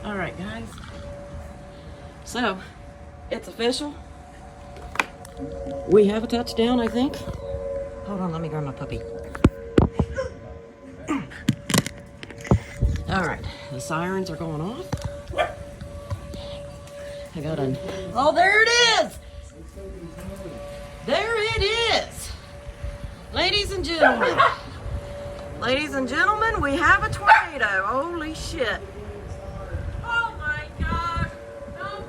All right, guys. So, it's official. We have a touchdown, I think. Hold on, let me grab my puppy. All right, the sirens are going off. I got an. Oh, there it is! There it is! Ladies and gentlemen. Ladies and gentlemen, we have a tornado. Holy shit. Oh my God. No.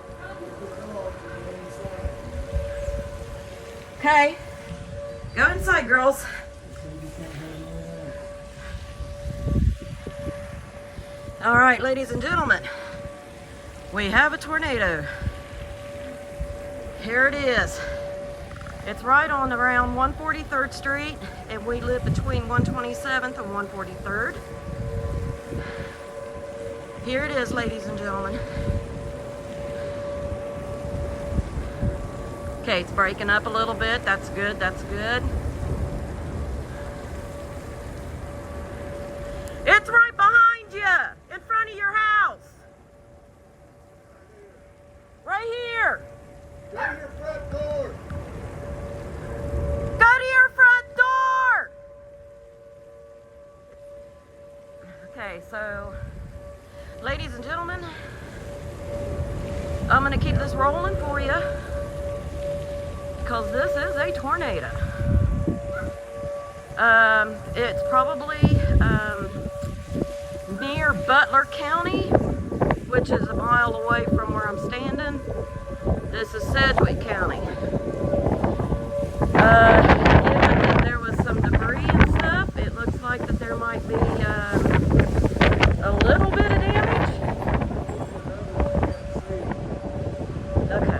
Okay. Go inside, girls. All right, ladies and gentlemen, we have a tornado. Here it is. It's right on around 143rd Street, and we live between 127th and 143rd. Here it is, ladies and gentlemen. Okay, it's breaking up a little bit. That's good, that's good. It's right behind you, in front of your house. Right here. Go to your front door. Go to your front door. Okay, so, ladies and gentlemen, I'm going to keep this rolling for you because this is a tornado. It's probably near Butler County, which is a mile away from where I'm standing. This is Sedgwick County. Given that there was some debris and stuff, it looks like that there might be a little bit of damage. Okay.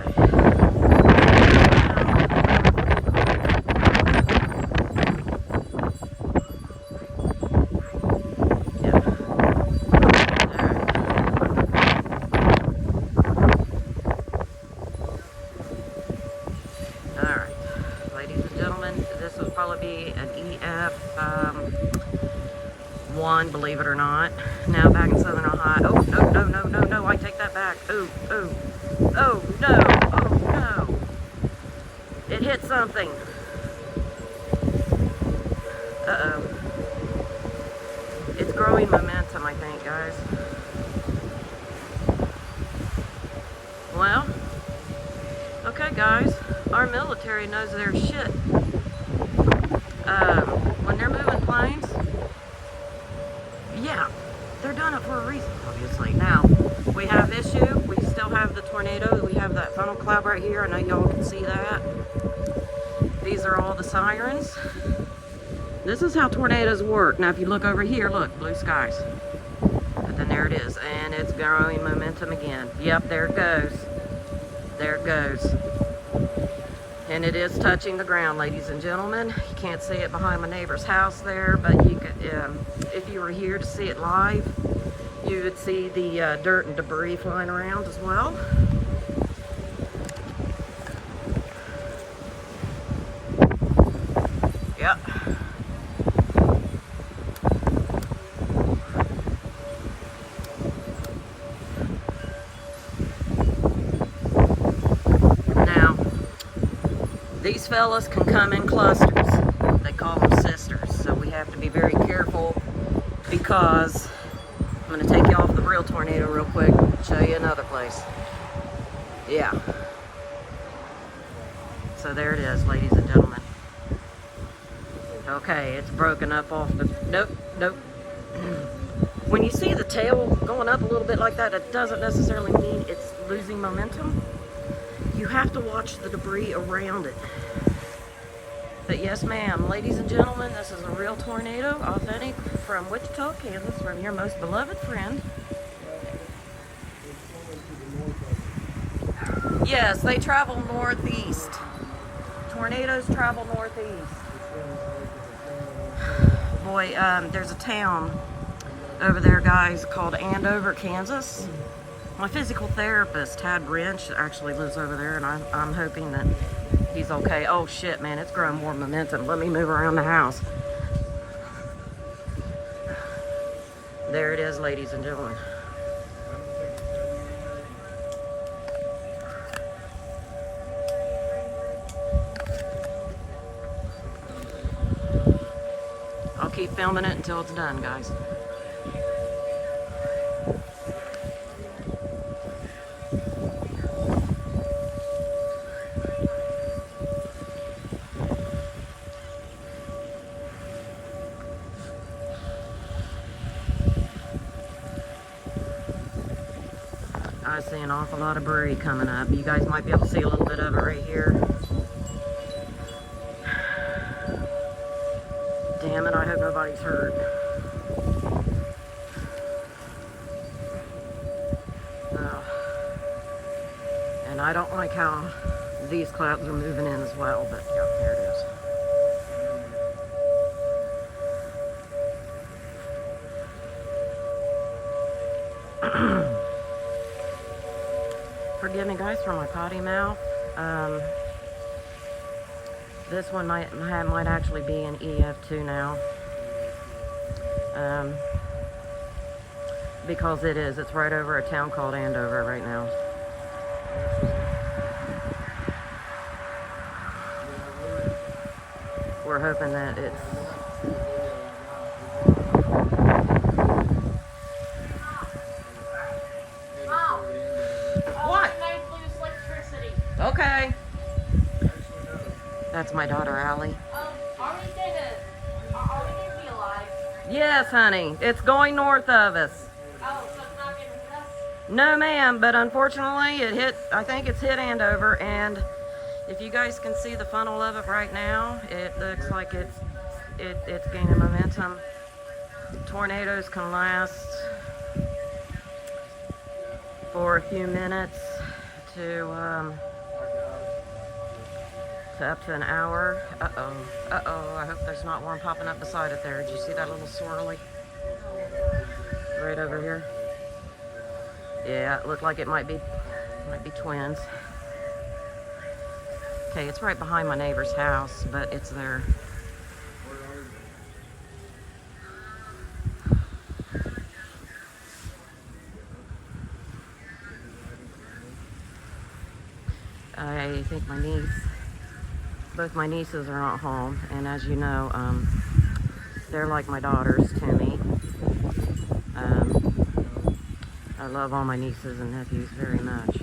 One, believe it or not. Now back in Southern Ohio. Oh, no, I take that back. Oh, no. It hit something. Uh-oh. It's growing momentum, I think, guys. Well, okay, guys. Our military knows their shit. When they're moving planes, yeah, they're doing it for a reason, obviously. Now, we have issue. We still have the tornado. We have that funnel cloud right here. I know y'all can see that. These are all the sirens. This is how tornadoes work. Now, if you look over here, look, blue skies. But then there it is, and it's growing momentum again. Yep, there it goes. There it goes. And it is touching the ground, ladies and gentlemen. You can't see it behind my neighbor's house there, but you could, if you were here to see it live, you would see the dirt and debris flying around as well. Yep. These fellas can come in clusters. They call them sisters. So we have to be very careful because I'm going to take you off the real tornado real quick and show you another place. Yeah. So there it is, ladies and gentlemen. Okay, it's broken up off the... Nope. When you see the tail going up a little bit like that, it doesn't necessarily mean it's losing momentum. You have to watch the debris around it. But yes, ma'am, ladies and gentlemen, this is a real tornado, authentic from Wichita, Kansas, from your most beloved friend. Yes, they travel northeast. Tornadoes travel northeast. Boy, there's a town over there, guys, called Andover, Kansas. My physical therapist, Tad Wrench, actually lives over there, and I'm hoping that he's okay. Oh shit, man, it's growing more momentum. Let me move around the house. There it is, ladies and gentlemen. keep filming it until it's done, guys. I see an awful lot of debris coming up. You guys might be able to see a little bit of it right here. Damn it, I hope nobody's hurt. And I don't like how these clouds are moving in as well, but yeah, there it is. Forgive me, guys, for my potty mouth. This one might actually be an EF2 now. Because it is. It's right over a town called Andover right now. We're hoping that it's... What? Okay. That's my daughter, Allie. Are we gonna be alive? Yes, honey. It's going north of us. Oh, so it's not getting hit us? No, ma'am, but unfortunately it hit, I think it's hit Andover, and if you guys can see the funnel of it right now, it looks like it's gaining momentum. Tornadoes can last for a few minutes to up to an hour. Uh-oh, I hope there's not one popping up beside it there. Did you see that little swirly? Right over here. Yeah, it looked like it might be twins. Okay, it's right behind my neighbor's house, but it's there. I think both my nieces are not home, and as you know, they're like my daughters to me. I love all my nieces and nephews very much.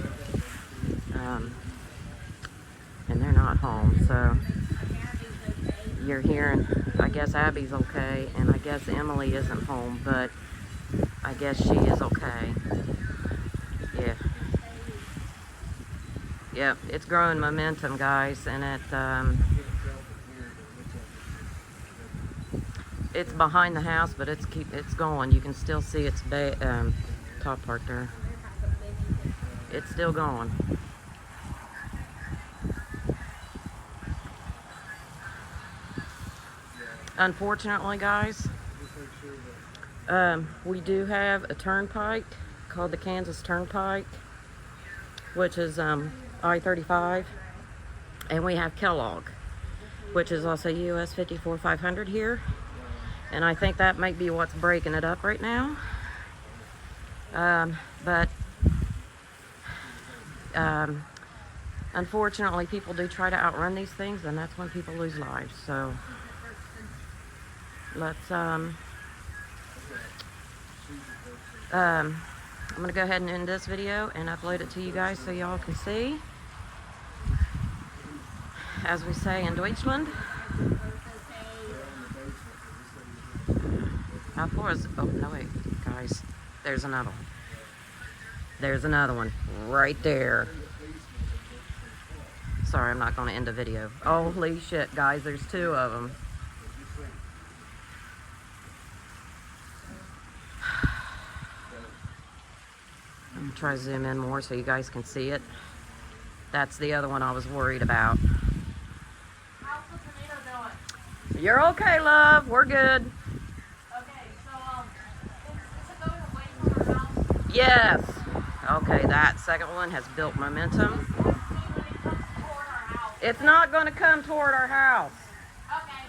And they're not home, so you're hearing, I guess Abby's okay, and I guess Emily isn't home, but I guess she is okay. Yeah. Yep, it's growing momentum, guys, and it's behind the house, but it's going. You can still see its top part there. It's still going. Unfortunately, guys, we do have a turnpike called the Kansas Turnpike, which is I-35, and we have Kellogg, which is also US 54-500 here, and I think that might be what's breaking it up right now. But unfortunately, people do try to outrun these things, and that's when people lose lives. So let's I'm gonna go ahead and end this video and upload it to you guys so y'all can see. As we say in Deutschland. How far is, oh no wait, guys, there's another one. There's another one right there. Sorry, I'm not gonna end the video. Holy shit, guys, there's two of them. I'm gonna try to zoom in more so you guys can see it. That's the other one I was worried about. How's the tornado doing? You're okay, love. We're good. Okay, so, is it going away from our house? Yes. Okay, that second one has built momentum. We'll see when it comes toward our house. It's not gonna come toward our house. Okay.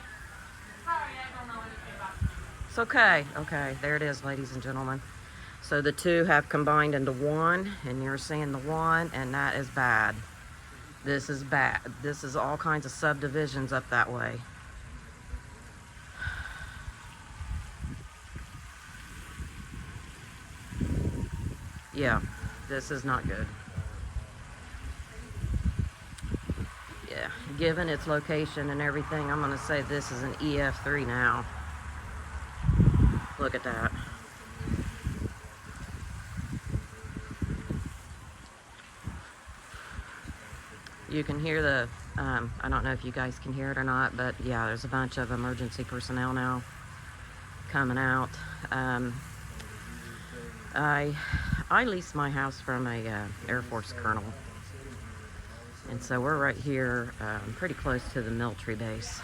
Sorry, I don't know anything about it. It's okay. Okay, there it is, ladies and gentlemen. So the two have combined into one, and you're seeing the one, and that is bad. This is bad. This is all kinds of subdivisions up that way. yeah, this is not good. Yeah, given its location and everything, I'm gonna say this is an EF3 now. Look at that. You can hear the, I don't know if you guys can hear it or not, but yeah, there's a bunch of emergency personnel now coming out. I leased my house from a Air Force colonel, and so we're right here, pretty close to the military base.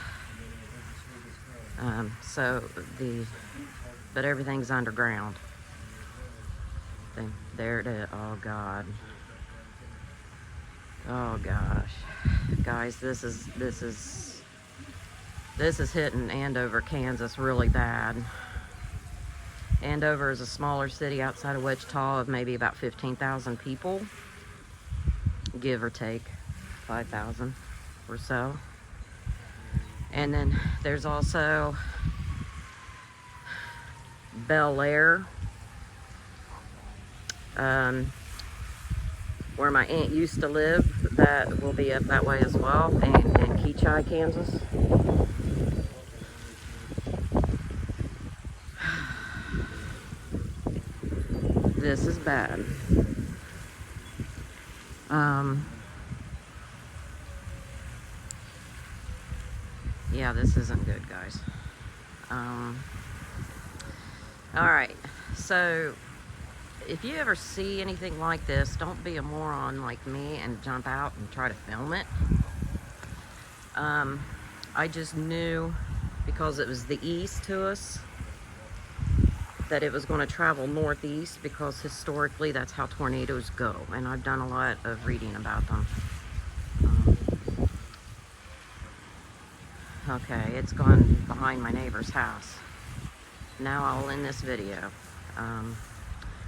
But everything's underground. There it is. Oh God. Oh gosh, guys, this is hitting Andover, Kansas really bad. Andover is a smaller city outside of Wichita of maybe about 15,000 people, give or take 5,000 or so. And then there's also Bel Air, where my aunt used to live. That will be up that way as well, and Keachai, Kansas. This is bad. Yeah, this isn't good, guys. All right, so if you ever see anything like this, don't be a moron like me and jump out and try to film it. I just knew, because it was the east to us, that it was going to travel northeast, because historically that's how tornadoes go, and I've done a lot of reading about them. Okay, it's gone behind my neighbor's house. Now I'll end this video.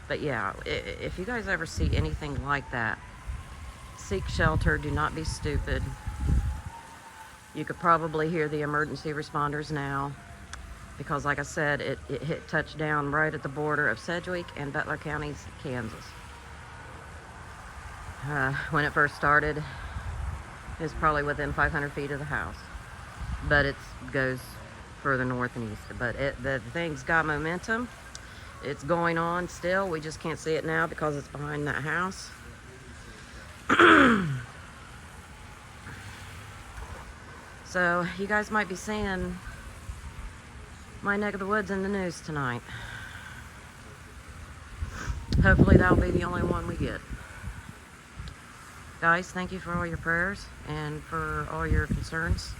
But yeah, if you guys ever see anything like that, seek shelter. Do not be stupid. You could probably hear the emergency responders now, because like I said, it hit touchdown right at the border of Sedgwick and Butler counties, Kansas. When it first started, it was probably within 500 feet of the house, but it goes further north and east. But the thing's got momentum. It's going on still. We just can't see it now because it's behind that house. So you guys might be seeing my neck of the woods in the news tonight. Hopefully that'll be the only one we get. Guys, thank you for all your prayers and for all your concerns.